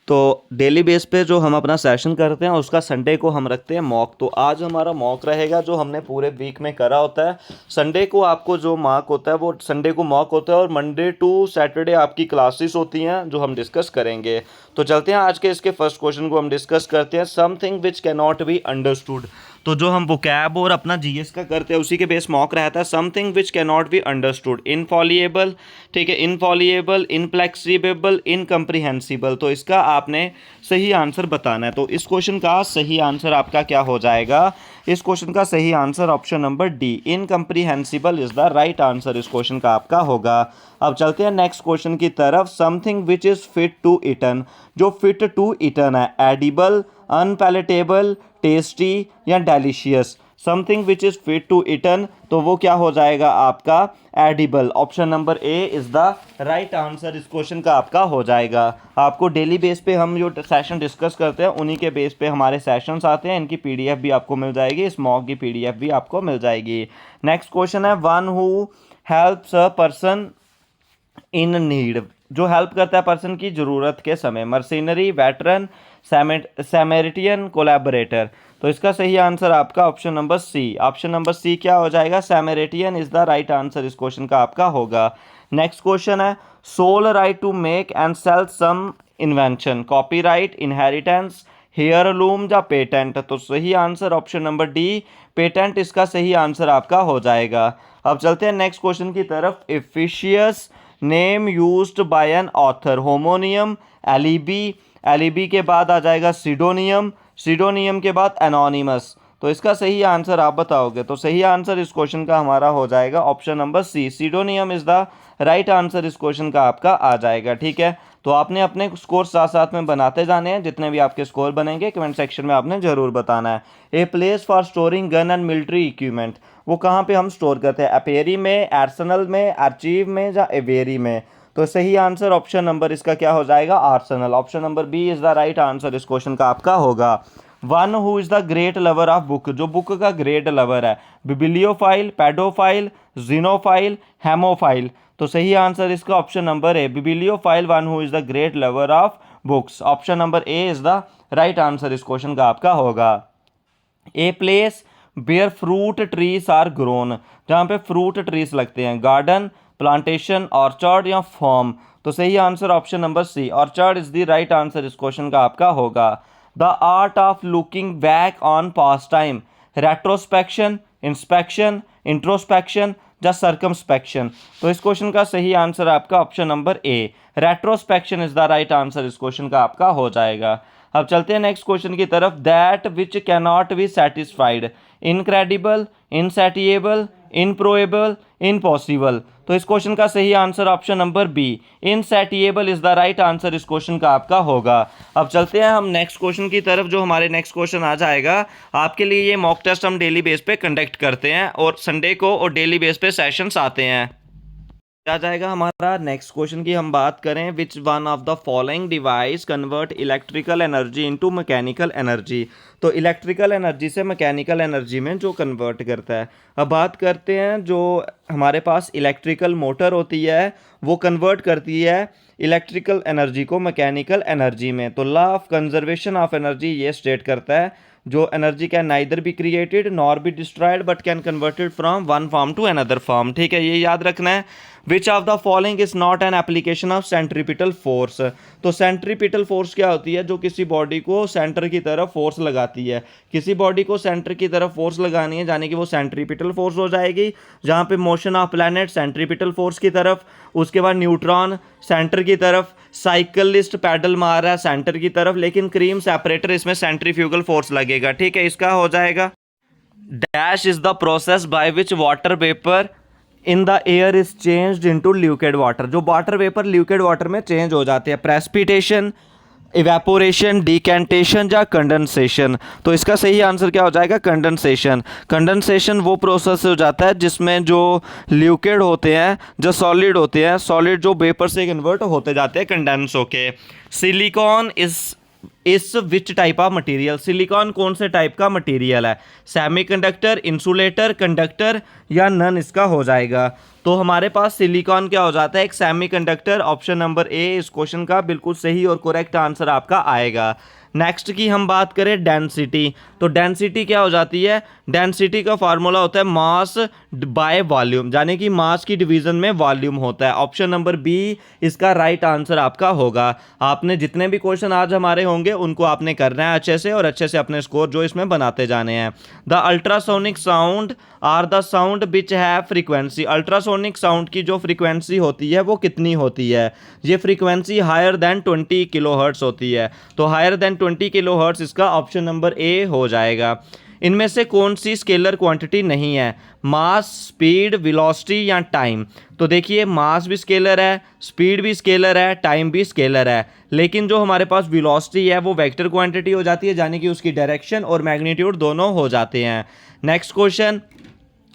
तो daily base पे जो हम अपना सेशन करते हैं उसका संडे को हम रखते हैं मॉक। तो आज हमारा मॉक रहेगा जो हमने पूरे वीक में करा होता है। संडे को आपको जो मार्क होता है वो संडे को मॉक होता है और मंडे टू सैटरडे आपकी क्लासेस होती हैं जो हम डिस्कस करेंगे। तो चलते हैं आज के इसके फर्स्ट क्वेश्चन को हम डिस्कस करते हैं। Something which can not be understood. तो जो हम वोकैब और अपना जीएस का करते हैं उसी के बेस मॉक रहता है। Something which can not be understood, infallible, ठीक है, इनफॉलिएबल, इनफ्लेक्सिबल, इनकम्प्रीहेंसिबल। तो इसका आपने सही आंसर बताना है। तो इस क्वेश्चन का सही आंसर आपका क्या हो जाएगा? इस क्वेश्चन का सही answer option number D, incomprehensible is the right answer इस क्वेश्चन का आपका होगा। अब चलते हैं नेक्स्ट क्वेश्चन की तरफ। Something which is fit to eaten, जो फिट टू ईटन है, एडिबल, अनपैलेटेबल, टेस्टी या delicious. Something which is fit to eaten, तो वो क्या हो जाएगा आपका? Edible. Option number A is the right answer इस क्वेश्चन का आपका हो जाएगा। आपको डेली बेस पे हम जो सेशन डिस्कस करते हैं उन्हीं के बेस पे हमारे सेशंस आते हैं। इनकी पीडीएफ भी आपको मिल जाएगी, इस मॉक की पीडीएफ भी आपको मिल जाएगी। नेक्स्ट क्वेश्चन है, one who helps a person in need, जो हेल्प करता है पर्सन की ज़रूरत के समय, मर्सिनरी, वेटरन, सैमेरिटियन, कोलैबोरेटर। तो इसका सही आंसर आपका option number C, option number C क्या हो जाएगा? Samaritan is the right answer इस क्वेश्चन का आपका होगा। नेक्स्ट क्वेश्चन है, sole right to make and sell some invention, copyright, inheritance, heirloom या पेटेंट। तो सही answer option number D, patent इसका सही आंसर आपका हो जाएगा। अब चलते हैं नेक्स्ट क्वेश्चन की तरफ। Fictitious name used by an author, homonym, alibi, alibi के बाद आ जाएगा सीडोनियम, सीडोनियम के बाद एनोनिमस। तो इसका सही आंसर आप बताओगे। तो सही आंसर इस क्वेश्चन का हमारा हो जाएगा option number C, pseudonym is the right answer इस क्वेश्चन का आपका आ जाएगा। ठीक है, तो आपने अपने स्कोर साथ साथ में बनाते जाने हैं। जितने भी आपके स्कोर बनेंगे कमेंट सेक्शन में आपने जरूर बताना है। A place for storing gun and military equipment, वो कहाँ पे हम स्टोर करते हैं? अपेरी में, आर्सेनल में, आर्चीव में या एवेरी में। तो सही आंसर ऑप्शन नंबर इसका क्या हो जाएगा? Arsenal. Option number B is the right answer इस क्वेश्चन का आपका होगा। One who is the great lover of book, जो बुक का ग्रेट लवर है, बिबिलियोफाइल, पेडोफाइल, जीनोफाइल, हेमोफाइल। तो सही आंसर इसका option number A, bibliophile, one who is the great lover of books. Option number A is the right answer इस question का आपका होगा। A place where fruit trees are grown, जहाँ पे fruit trees लगते हैं, गार्डन, प्लांटेशन, ऑर्चर्ड या farm. तो सही answer option number C, orchard is the right answer इस क्वेश्चन का आपका होगा। The art of looking back on past time, retrospection, inspection, introspection या सर्कमस्पेक्शन। तो इस क्वेश्चन का सही आंसर आपका option number A, retrospection is the right answer इस क्वेश्चन का आपका हो जाएगा। अब चलते हैं नेक्स्ट क्वेश्चन की तरफ। That which can not be satisfied, incredible, insatiable, improbable, impossible. तो इस क्वेश्चन का सही answer option number B, insatiable is the right answer इस क्वेश्चन का आपका होगा। अब चलते हैं हम नेक्स्ट क्वेश्चन की तरफ। जो हमारे नेक्स्ट क्वेश्चन आ जाएगा आपके लिए, ये मॉक टेस्ट हम डेली बेस पे कंडक्ट करते हैं और संडे को और डेली बेस पे सेशंस आते हैं। आ जाएगा हमारा नेक्स्ट क्वेश्चन की हम बात करें, विच one of the following device convert electrical energy into mechanical energy. तो इलेक्ट्रिकल एनर्जी से मैकेनिकल एनर्जी में जो कन्वर्ट करता है। अब बात करते हैं, जो हमारे पास इलेक्ट्रिकल मोटर होती है वो कन्वर्ट करती है इलेक्ट्रिकल एनर्जी को मैकेनिकल एनर्जी में। तो law of conservation of energy ये स्टेट करता है, जो energy can neither be created nor be destroyed but can converted from one form to another form. ठीक है, ये याद रखना है। Which of the following is not an application of centripetal force. तो सेंट्रीपिटल फोर्स क्या होती है? जो किसी बॉडी को सेंटर की तरफ फोर्स लगाती है। किसी बॉडी को सेंटर की तरफ फोर्स लगानी है यानी कि वो सेंट्रीपिटल फोर्स हो जाएगी, जहाँ पे motion of planet centripetal force की तरफ, उसके बाद न्यूट्रॉन सेंटर की तरफ, साइकिलिस्ट पैडल मार रहा है सेंटर की तरफ, लेकिन क्रीम सेपरेटर इसमें सेंट्रीफ्यूगल फोर्स लगेगा। ठीक है, इसका हो जाएगा dash is the process by which water vapour in the air is changed into liquid water. जो वाटर वेपर लिक्विड वाटर में चेंज हो जाते हैं, प्रेसिपिटेशन, इवेपोरेशन, डिकेंटेशन या कंडेंसेशन। तो इसका सही आंसर क्या हो जाएगा? कंडेंसेशन। कंडेंसेशन वो प्रोसेस हो जाता है जिसमें जो लिक्विड होते हैं, जो सॉलिड होते हैं, सॉलिड जो वेपर से कन्वर्ट होते जाते हैं कंडेंस होके। सिलिकॉन इज इस which type of material, silicon कौन से टाइप का मटेरियल है, सेमीकंडक्टर, इंसुलेटर, कंडक्टर या नन इसका हो जाएगा। तो हमारे पास सिलिकॉन क्या हो जाता है, एक सेमीकंडक्टर। ऑप्शन नंबर ए इस क्वेश्चन का बिल्कुल सही और करेक्ट आंसर आपका आएगा। नेक्स्ट की हम बात करें डेंसिटी, तो डेंसिटी क्या हो जाती है, डेंसिटी का फार्मूला होता है मास बाय वॉल्यूम, यानी कि मास की डिवीजन में वॉल्यूम होता है। ऑप्शन नंबर बी इसका राइट आंसर आपका होगा। आपने जितने भी क्वेश्चन आज हमारे होंगे उनको आपने करना है अच्छे से, और अच्छे से अपने स्कोर जो इसमें बनाते जाने हैं। The ultrasonic sound are the sound which है फ्रीक्वेंसी, अल्ट्रासोनिक साउंड की जो फ्रीक्वेंसी होती है वो कितनी होती है, ये फ्रीक्वेंसी हायर देन 20 किलोहर्ट्ज होती है। तो हायर देन 20 किलोहर्ट्ज इसका ऑप्शन नंबर ए हो जाएगा। इनमें से कौन सी स्केलर क्वांटिटी नहीं है, मास, स्पीड, वेलोसिटी या टाइम। तो देखिए मास भी स्केलर है, स्पीड भी स्केलर है, टाइम भी स्केलर है, लेकिन जो हमारे पास वेलोसिटी है वो वेक्टर क्वांटिटी हो जाती है, यानी कि उसकी डायरेक्शन और मैग्नीट्यूड दोनों हो जाते हैं। Next question,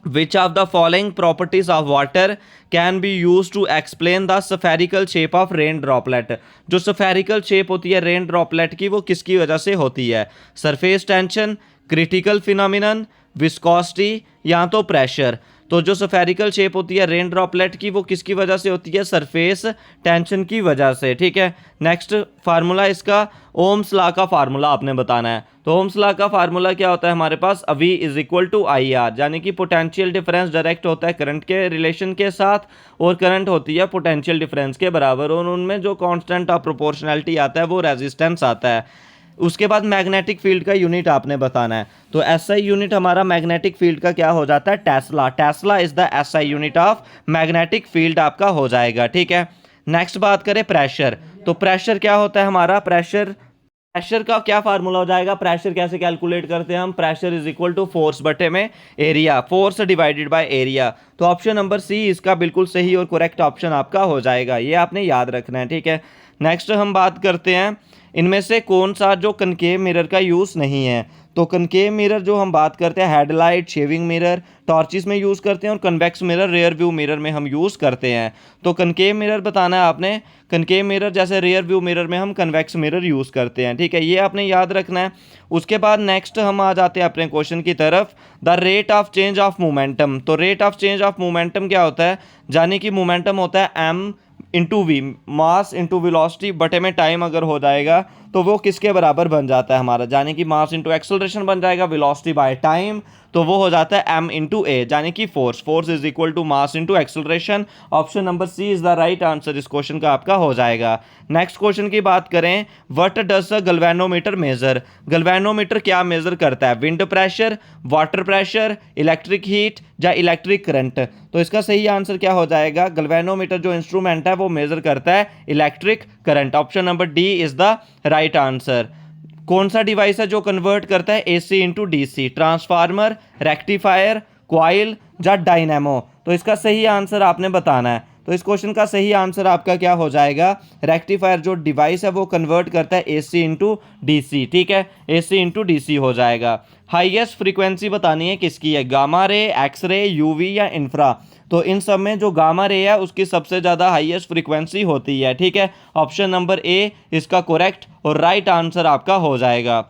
which of the following properties of water can be used to explain the spherical shape of rain droplet। जो spherical shape होती है रेन ड्रॉपलेट की वो किसकी वजह से होती है, surface tension, critical phenomenon, viscosity या तो प्रेशर। तो जो स्फेरिकल शेप होती है रेन ड्रॉपलेट की वो किसकी वजह से होती है, सरफेस टेंशन की वजह से। ठीक है, नेक्स्ट फार्मूला इसका ओम्स लॉ का फार्मूला आपने बताना है। तो ओम्स लॉ का फार्मूला क्या होता है हमारे पास, V is equal to I R, यानी कि पोटेंशियल डिफरेंस डायरेक्ट होता है करंट के रिलेशन के साथ, और करंट होती है पोटेंशियल डिफरेंस के बराबर, और उनमें जो कांस्टेंट ऑफ प्रोपोर्शनैलिटी आता है वो रेजिस्टेंस आता है। उसके बाद मैग्नेटिक फील्ड का यूनिट आपने बताना है। तो एसआई यूनिट हमारा मैग्नेटिक फील्ड का क्या हो जाता है, Tesla. Tesla is the SI unit of magnetic field आपका हो जाएगा। ठीक है, नेक्स्ट बात करें प्रेशर। तो प्रेशर क्या होता है हमारा, प्रेशर का क्या फार्मूला हो जाएगा, प्रेशर कैसे कैलकुलेट करते हैं हम, pressure is equal to force बटे में area, force divided by area. तो ऑप्शन नंबर सी इसका बिल्कुल सही और करेक्ट ऑप्शन आपका हो जाएगा, ये आपने याद रखना है। ठीक है, नेक्स्ट हम बात करते हैं इनमें से कौन सा जो कनकेव मिरर का यूज़ नहीं है। तो कनकेव मिरर जो हम बात करते हैं हेडलाइट, शेविंग मिरर, टॉर्चिस में यूज़ करते हैं, और convex mirror rear view mirror में हम यूज़ करते हैं। तो कनकेव मिरर बताना है आपने, कनकेव मिरर जैसे रियर व्यू मिरर में हम कन्वेक्स मिरर यूज़ करते हैं। ठीक है, ये आपने याद रखना है। उसके बाद नेक्स्ट हम आ जाते हैं अपने क्वेश्चन की तरफ, the rate of change of momentum. तो rate of change of momentum क्या होता है, यानी कि मोमेंटम होता है m into V, mass into velocity बटे में टाइम अगर हो जाएगा तो वो किसके बराबर बन जाता है हमारा, यानी कि मास इंटू एक्सेलरेशन बन जाएगा, वेलोसिटी बाय टाइम, तो वो हो जाता है m इंटू ए, यानी कि force. Force is equal to mass into acceleration. Option number C is the right answer इस क्वेश्चन का आपका हो जाएगा। नेक्स्ट क्वेश्चन की बात करें, what does the galvanometer measure. Galvanometer क्या मेजर करता है, wind pressure, water pressure, electric heat या इलेक्ट्रिक करंट। तो इसका सही आंसर क्या हो जाएगा, गैल्वेनोमीटर जो इंस्ट्रूमेंट है वो मेजर करता है electric current. Option number D is the right answer. कौन सा डिवाइस है जो कन्वर्ट करता है AC into DC, transformer, rectifier, coil या डायनेमो। तो इसका सही आंसर आपने बताना है। तो इस क्वेश्चन का सही आंसर आपका क्या हो जाएगा, रेक्टिफायर जो डिवाइस है वो कन्वर्ट करता है एसी इंटू डीसी। ठीक है, एसी इंटू डीसी हो जाएगा। हाईएस्ट फ्रीक्वेंसी बतानी है किसकी है, gamma ray, X ray, UV या इंफ्रा। तो इन सब में जो गामा रे है उसकी सबसे ज़्यादा हाईएस्ट फ्रीक्वेंसी होती है। ठीक है, ऑप्शन नंबर ए इसका करेक्ट और राइट आंसर आपका हो जाएगा।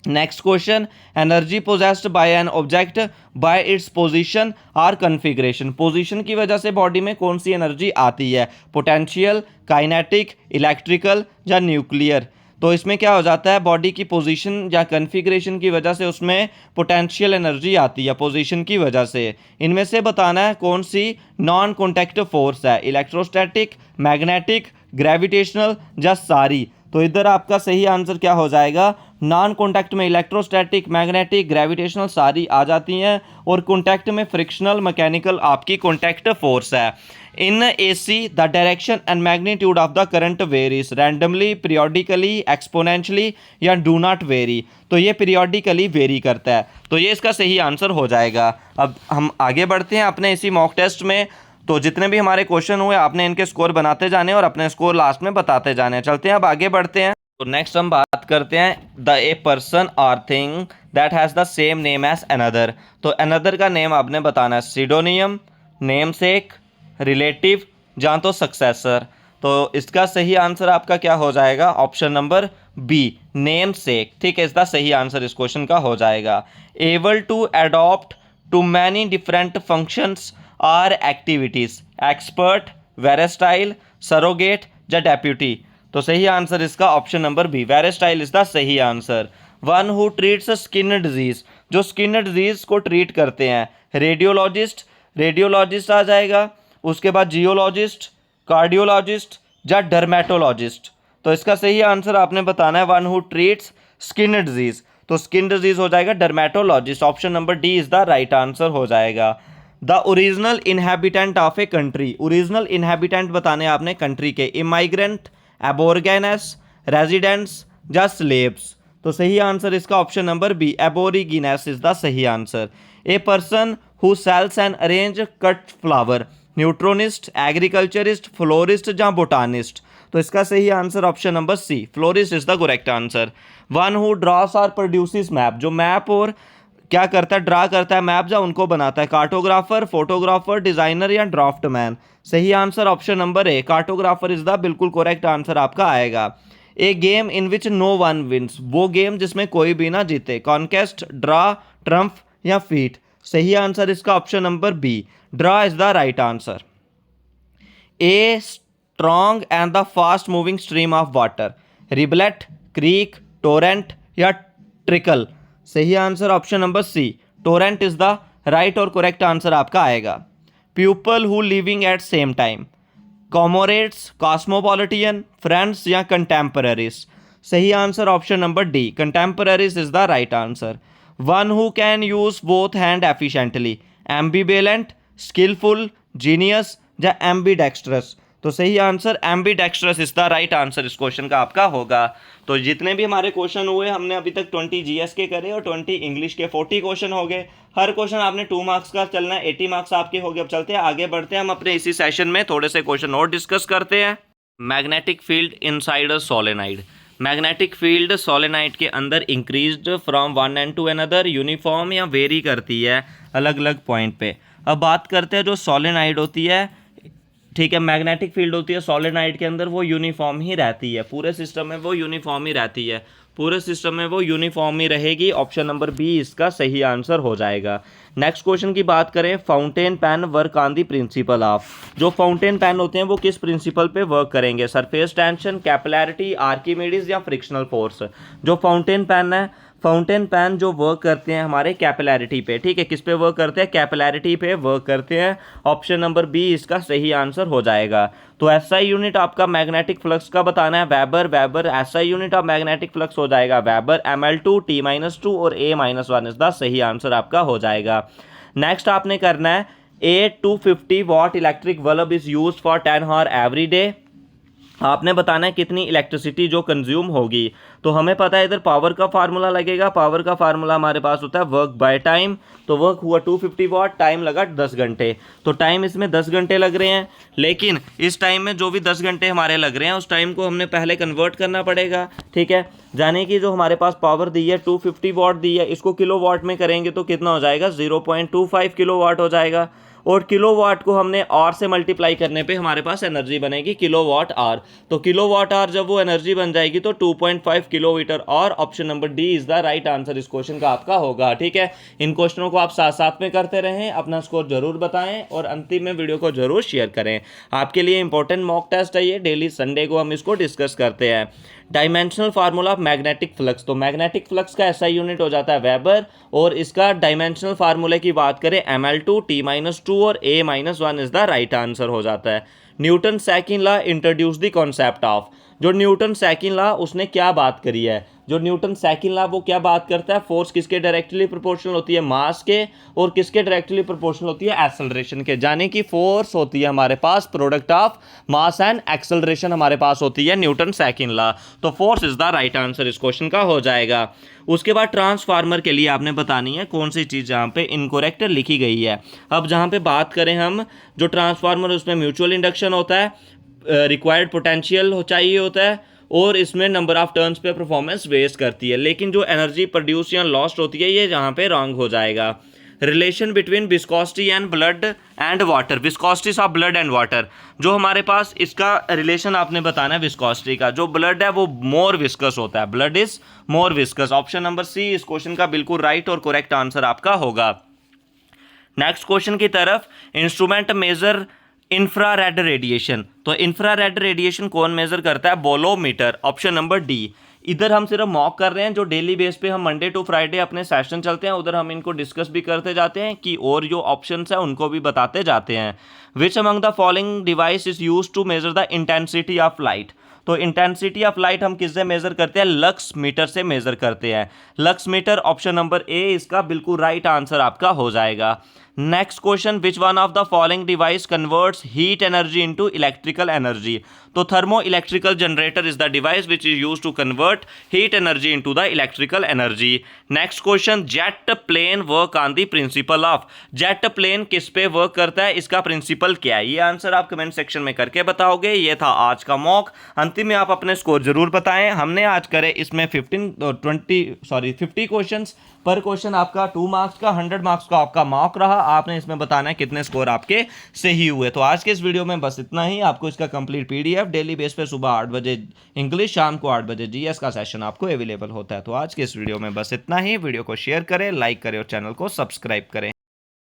Next question, energy possessed by an object by its position or configuration. Position की वजह से बॉडी में कौन सी एनर्जी आती है, पोटेंशियल, काइनेटिक, इलेक्ट्रिकल या न्यूक्लियर। तो इसमें क्या हो जाता है, बॉडी की पोजीशन या कन्फिग्रेशन की वजह से उसमें पोटेंशियल एनर्जी आती है पोजीशन की वजह से। इनमें से बताना है कौन सी नॉन कॉन्टैक्ट फोर्स है, इलेक्ट्रोस्टैटिक, मैग्नेटिक, ग्रेविटेशनल या सारी। तो इधर आपका सही आंसर क्या हो जाएगा, नॉन कॉन्टैक्ट में इलेक्ट्रोस्टैटिक, मैग्नेटिक, ग्रेविटेशनल सारी आ जाती हैं, और कॉन्टैक्ट में फ्रिक्शनल, मैकेनिकल आपकी कॉन्टैक्ट फोर्स है। In AC the direction and magnitude of the current varies randomly, periodically, exponentially या डू नॉट वेरी। तो ये पीरियोडिकली वेरी करता है, तो ये इसका सही आंसर हो जाएगा। अब हम आगे बढ़ते हैं अपने इसी मॉक टेस्ट में। तो जितने भी हमारे क्वेश्चन हुए आपने इनके स्कोर बनाते जाने और अपने स्कोर लास्ट में बताते जाने। चलते हैं अब आगे बढ़ते हैं। तो नेक्स्ट हम बात करते हैं द ए पर्सन और thing that has the same name as another. तो अनदर का नेम आपने बताना है, सिडोनियम, नेम सेक, रिलेटिव या तो सक्सेसर। तो इसका सही आंसर आपका क्या हो जाएगा? Option number B, namesake. ठीक है, इसका सही आंसर इस क्वेश्चन का हो जाएगा। Able to adopt to many different functions or activities, expert, versatile, surrogate या डेप्यूटी। तो सही आंसर इसका option number B, versatile is the सही answer. One who treats skin disease, जो स्किन डिजीज को ट्रीट करते हैं, रेडियोलॉजिस्ट, रेडियोलॉजिस्ट आ जाएगा। उसके बाद जियोलॉजिस्ट, कार्डियोलॉजिस्ट या डर्मेटोलॉजिस्ट। तो इसका सही आंसर आपने बताना है, one who treats skin disease. तो स्किन डिजीज हो जाएगा dermatologist, option number D is the right answer हो जाएगा। The original inhabitant of a country, original inhabitant बताने आपने कंट्री के, इमाइग्रेंट, एबोरगेनस, रेजिडेंट्स या स्लेव्स। तो सही आंसर इसका option number B, aborigines is the सही answer. A person who sells and arrange cut flower, nutritionist, agriculturist, florist या बोटानिस्ट। तो इसका सही answer option number C, florist is the correct answer. One who draws और produces map, जो map और क्या करता है, ड्रा करता है मैप या उनको बनाता है, कार्टोग्राफर, फोटोग्राफर, डिजाइनर या ड्राफ्टमैन। सही answer option number A, cartographer is the बिल्कुल करेक्ट आंसर आपका आएगा। A game in which no one wins, वो गेम जिसमें कोई भी ना जीते, कॉन्केस्ट, ड्रा, ट्रम्प या फीट। सही आंसर इसका option number B, draw is the right answer. A strong and the fast moving stream of water, rivulet, creek, torrent या ट्रिकल। सही answer option number C, torrent is the right और correct answer आपका आएगा। People who living at same time, comrades, cosmopolitan, friends या contemporaries. सही answer option number D, contemporaries is the right answer. One who can use both hand efficiently, ambivalent, skillful, genius या ambidextrous. तो सही answer ambidextrous is the right answer इस question का आपका होगा। तो जितने भी हमारे क्वेश्चन हुए, हमने अभी तक 20 जीएस के करे और 20 इंग्लिश के, 40 क्वेश्चन हो गए। हर क्वेश्चन आपने 2 मार्क्स का चलना है, 80 मार्क्स आपके हो गए। अब चलते हैं आगे बढ़ते हैं, हम अपने इसी सेशन में थोड़े से क्वेश्चन और डिस्कस करते हैं। Magnetic field inside a solenoid, magnetic field solenoid के अंदर increased from one end to another, uniform या वेरी करती है अलग अलग पॉइंट पे। अब बात करते हैं जो सोलेनाइड होती है, ठीक है, मैग्नेटिक फील्ड होती है सोलेनाइड के अंदर, वो यूनिफॉर्म ही रहती है, पूरे सिस्टम में वो यूनिफॉर्म ही रहती है, पूरे सिस्टम में वो यूनिफॉर्म ही रहेगी। ऑप्शन नंबर बी इसका सही आंसर हो जाएगा। नेक्स्ट क्वेश्चन की बात करें, fountain pen work on the principle of, जो फाउंटेन पेन होते हैं वो किस प्रिंसिपल पे वर्क करेंगे, सरफेस टेंशन, कैपिलैरिटी, आर्किमिडीज या फ्रिक्शनल फोर्स। जो फाउंटेन पेन है, फाउंटेन पेन जो वर्क करते हैं हमारे कैपिलैरिटी पे, ठीक है, किस पे वर्क करते हैं, कैपिलैरिटी पे वर्क करते हैं। ऑप्शन नंबर बी इसका सही आंसर हो जाएगा। तो एसआई यूनिट आपका मैग्नेटिक फ्लक्स का बताना है, weber, weber SI unit of magnetic flux हो जाएगा वेबर, ml2, t-2 और a-1 इज द सही आंसर आपका हो जाएगा। नेक्स्ट आपने करना है, a 250 watt electric bulb is use for 10 hour every day. आपने बताना है कितनी इलेक्ट्रिसिटी जो कंज्यूम होगी। तो हमें पता है इधर पावर का फार्मूला लगेगा, पावर का फार्मूला हमारे पास होता है वर्क बाय टाइम। तो वर्क हुआ 250 वाट, टाइम लगा 10 घंटे, तो टाइम इसमें 10 घंटे लग रहे हैं। लेकिन इस टाइम में जो भी 10 घंटे हमारे लग रहे हैं, उस टाइम को हमने पहले कन्वर्ट करना पड़ेगा, ठीक है। जाने की जो हमारे पास पावर दी है 250 वाट दी है, इसको किलो वाट में करेंगे तो कितना हो जाएगा, 0.25 किलो वाट हो जाएगा। और किलोवाट को हमने आर से मल्टीप्लाई करने पे हमारे पास एनर्जी बनेगी किलोवाट आर। तो किलोवाट आर जब वो एनर्जी बन जाएगी तो 2.5 किलोमीटर और option number D is the right answer इस क्वेश्चन का आपका होगा, ठीक है। इन क्वेश्चनों को आप साथ साथ में करते रहें, अपना स्कोर जरूर बताएं और अंतिम में वीडियो को जरूर शेयर करें। आपके लिए इंपॉर्टेंट मॉक टेस्ट है ये, डेली संडे को हम इसको डिस्कस करते हैं। Dimensional formula of magnetic flux, तो मैग्नेटिक फ्लक्स का एसआई यूनिट हो जाता है वेबर, और इसका डायमेंशनल फार्मूले की बात करें ml2, t-2 और a-1 is the right answer हो जाता है। Newton second law introduce the concept of, जो न्यूटन सेकंड लॉ उसने क्या बात करी है, जो न्यूटन सेकंड लॉ वो क्या बात करता है, फोर्स किसके डायरेक्टली प्रोपोर्शनल होती है, मास के, और किसके डायरेक्टली प्रोपोर्शनल होती है, एक्सेलरेशन के। जाने की फोर्स होती है हमारे पास product of mass and acceleration हमारे पास होती है न्यूटन सेकंड लॉ। तो force is the right answer इस क्वेश्चन का हो जाएगा। उसके बाद ट्रांसफार्मर के लिए आपने बतानी है कौन सी चीज़ जहाँ पे इनकोरेक्ट लिखी गई है। अब जहाँ पे बात करें हम, जो ट्रांसफार्मर उसमें म्यूचुअल इंडक्शन होता है, रिक्वायर्ड पोटेंशियल चाहिए होता है, और इसमें नंबर ऑफ टर्न्स पे परफॉर्मेंस वेस्ट करती है। लेकिन जो एनर्जी प्रोड्यूस या लॉस्ट होती है ये जहाँ पे रॉन्ग हो जाएगा। Relation between viscosity and blood and water, viscosities of blood and water, जो हमारे पास इसका रिलेशन आपने बताना है विस्कोसिटी का। जो ब्लड है वो मोर विस्कस होता है, blood is more viscous. Option number C इस क्वेश्चन का बिल्कुल राइट और करेक्ट आंसर आपका होगा। नेक्स्ट क्वेश्चन की तरफ, इंस्ट्रूमेंट मेजर इंफ्रारेड रेडिएशन, तो इंफ्रारेड रेडिएशन कौन मेजर करता है? Bolometer, option number D. इधर हम सिर्फ मॉक कर रहे हैं, जो डेली बेस पे हम मंडे टू फ्राइडे अपने सेशन चलते हैं उधर हम इनको डिस्कस भी करते जाते हैं कि और जो ऑप्शंस है उनको भी बताते जाते हैं। Which among the following device is use to measure the intensity of light, तो इंटेंसिटी ऑफ लाइट हम किससे मेजर करते हैं? लक्स मीटर से मेजर करते हैं, lux meter, option number A इसका बिल्कुल राइट आंसर आपका हो जाएगा। Next question, which one of the following device converts heat energy into electrical energy, तो thermo electrical generator is the device which is use to convert heat energy into the electrical energy. Next question, jet plane work on the principle of, jet plane किस पे work करता है, इसका principal क्या है? ये answer आप comment section में करके बताओगे। ये था आज का मॉक, अंतिम में आप अपने स्कोर जरूर बताएं। हमने आज करे इसमें 50 क्वेश्चंस, पर क्वेश्चन आपका 2 मार्क्स का, 100 मार्क्स का आपका मॉक रहा। आपने इसमें बताना है कितने स्कोर आपके सही हुए। तो आज के इस वीडियो में बस इतना ही। आपको इसका कंप्लीट पीडीएफ डेली बेस पे सुबह 8 बजे इंग्लिश, शाम को 8 बजे जीएस का सेशन आपको अवेलेबल होता है। तो आज के इस वीडियो में बस इतना ही। वीडियो को शेयर करें, लाइक करें और चैनल को सब्सक्राइब करें।